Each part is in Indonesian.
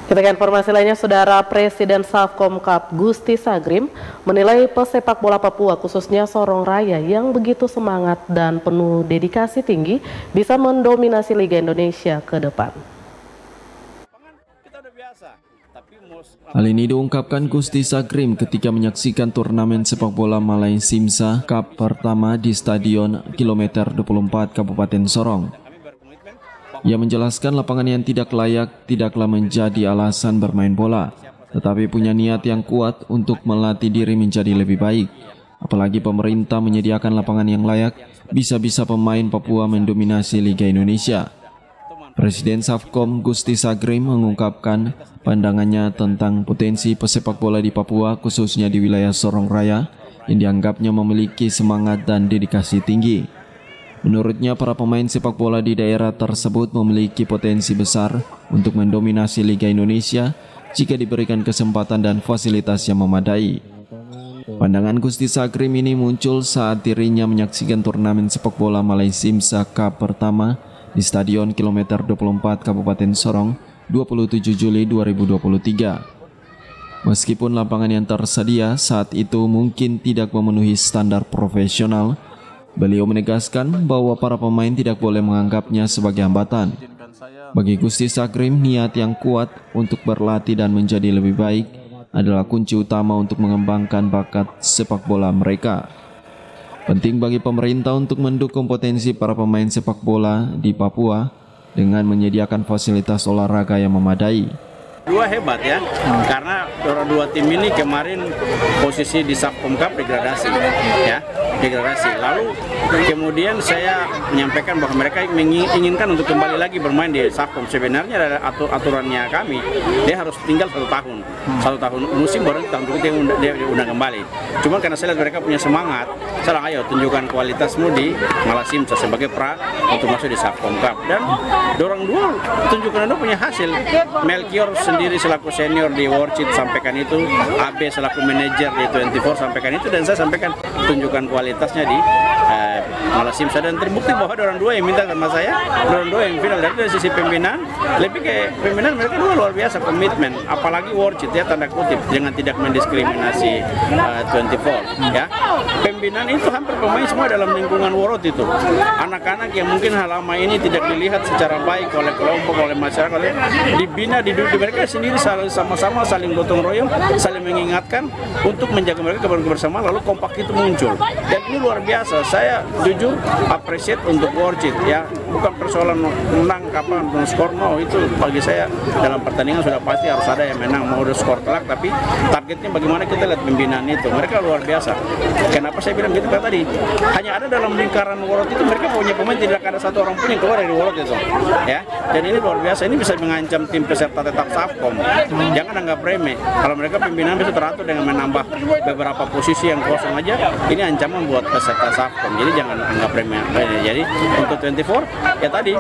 Kita ke informasi lainnya, Saudara. Presiden Savkom Cup Gusti Sagrim menilai pesepak bola Papua khususnya Sorong Raya yang begitu semangat dan penuh dedikasi tinggi bisa mendominasi Liga Indonesia ke depan. Hal ini diungkapkan Gusti Sagrim ketika menyaksikan turnamen sepak bola Malai Simsa Cup pertama di Stadion Kilometer 24 Kabupaten Sorong. Ia menjelaskan lapangan yang tidak layak tidaklah menjadi alasan bermain bola, tetapi punya niat yang kuat untuk melatih diri menjadi lebih baik. Apalagi pemerintah menyediakan lapangan yang layak, bisa-bisa pemain Papua mendominasi Liga Indonesia. Presiden Savkom Gusti Sagrim mengungkapkan pandangannya tentang potensi pesepak bola di Papua, khususnya di wilayah Sorong Raya, yang dianggapnya memiliki semangat dan dedikasi tinggi. Menurutnya, para pemain sepak bola di daerah tersebut memiliki potensi besar untuk mendominasi Liga Indonesia jika diberikan kesempatan dan fasilitas yang memadai. Pandangan Gusti Sagrim ini muncul saat dirinya menyaksikan turnamen sepak bola Malai Simsa Cup pertama di Stadion Kilometer 24 Kabupaten Sorong 27 Juli 2023. Meskipun lapangan yang tersedia saat itu mungkin tidak memenuhi standar profesional, beliau menegaskan bahwa para pemain tidak boleh menganggapnya sebagai hambatan. Bagi Gusti Sagrim, niat yang kuat untuk berlatih dan menjadi lebih baik adalah kunci utama untuk mengembangkan bakat sepak bola mereka. Penting bagi pemerintah untuk mendukung potensi para pemain sepak bola di Papua dengan menyediakan fasilitas olahraga yang memadai. Dua hebat ya, karena dua tim ini kemarin posisi di Savkom Cup degradasi, ya, degradasi. Lalu kemudian saya menyampaikan bahwa mereka menginginkan untuk kembali lagi bermain di Savkom. Sebenarnya ada aturannya kami, dia harus tinggal 1 tahun, 1 tahun musim baru tahun berikutnya dia undang kembali. Cuma karena saya lihat mereka punya semangat, saya bilang ayo tunjukkan kualitasmu di Malai Simsa sebagai pra untuk masuk di Savkom Cup, dan dorong dua tunjukkan dulu punya hasil. Melchior sendiri selaku senior di World sampaikan itu, AB selaku manajer di 24 sampaikan itu, dan saya sampaikan tunjukkan kualitasnya di Malai Simsa, dan terbukti bahwa orang dua yang minta sama saya, orang dua yang final. Dari sisi pembinaan, lebih ke pembinaan mereka dua luar biasa komitmen, apalagi World ya, tanda kutip, dengan tidak mendiskriminasi 24 ya. Pembinaan itu hampir pemain semua dalam lingkungan World itu, anak-anak yang mungkin lama ini tidak dilihat secara baik oleh kelompok, oleh masyarakat, dibina di mereka sendiri sama-sama saling gotong royong, saling mengingatkan untuk menjaga mereka bersama, lalu kompak itu muncul. Dan ini luar biasa. Saya jujur appreciate untuk Worjit ya, bukan persoalan menang kapan skor, no, itu bagi saya dalam pertandingan sudah pasti harus ada yang menang, mau udah skor telak, tapi targetnya bagaimana kita lihat pembinaan itu. Mereka luar biasa. Kenapa saya bilang gitu tadi? Hanya ada dalam lingkaran World itu mereka punya pemain, tidak ada satu orang pun yang keluar dari World itu ya. Dan ini luar biasa, ini bisa mengancam tim peserta tetap Savkom. Jangan anggap remeh. Kalau mereka pembinaan bisa teratur dengan menambah beberapa posisi yang kosong aja, ini ancaman buat peserta Savkom. Jadi jangan anggap remeh. Jadi untuk 24 ya tadi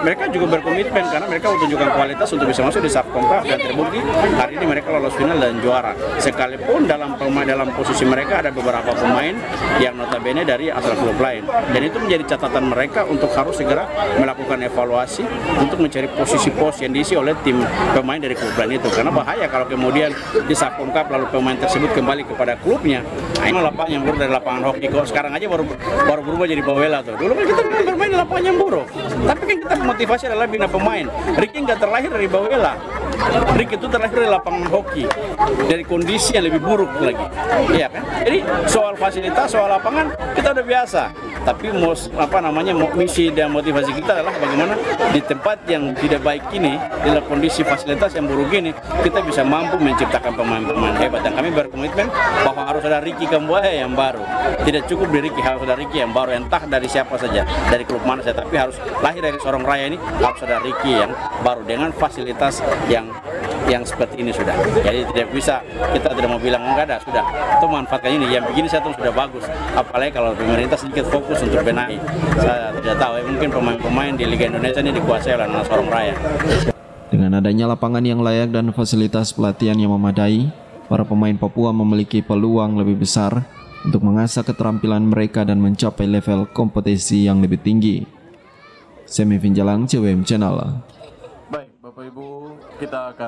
mereka juga berkomitmen karena mereka menunjukkan kualitas untuk bisa masuk di Savkom Cup, dan terbukti hari ini mereka lolos final dan juara. Sekalipun dalam posisi mereka ada beberapa pemain yang notabene dari asal klub lain, dan itu menjadi catatan mereka untuk harus segera melakukan evaluasi untuk mencari posisi-pos yang diisi oleh tim pemain dari klub lain itu, karena bahaya kalau kemudian di Savkom Cup lalu pemain tersebut kembali kepada klubnya. Nah, ini lapangan yang buruk dari lapangan hoki kok, sekarang aja baru berubah jadi bawela tuh. Dulu kan kita bermain di lapangan yang buruk, tapi kan kita motivasi adalah bina pemain. Ricky nggak terlahir dari bawela, Ricky itu terlahir dari lapangan hoki, dari kondisi yang lebih buruk lagi, iya kan? Jadi soal fasilitas, soal lapangan kita udah biasa, tapi misi dan motivasi kita adalah bagaimana di tempat yang tidak baik ini, dalam kondisi fasilitas yang buruk ini, kita bisa mampu menciptakan pemain-pemain hebat. Dan kami berkomitmen bahwa harus ada Ricky Kambuaya yang baru, tidak cukup dari Ricky, harus ada Ricky yang baru, entah dari siapa saja, dari klub mana saja, tapi harus lahir dari Sorong Raya ini, harus ada Ricky yang baru dengan fasilitas yang seperti ini sudah. Jadi tidak bisa, kita tidak mau bilang enggak ada, sudah itu manfaatkan ini, yang begini saya tuh sudah bagus. Apalagi kalau pemerintah sedikit fokus untuk benahi. Saya tidak tahu, mungkin pemain-pemain di Liga Indonesia ini dikuasai oleh anak Sorong Raya. Dengan adanya lapangan yang layak dan fasilitas pelatihan yang memadai, para pemain Papua memiliki peluang lebih besar untuk mengasah keterampilan mereka dan mencapai level kompetisi yang lebih tinggi. Semi Finjalang, CWM Channel. Baik, Bapak Ibu. kita akan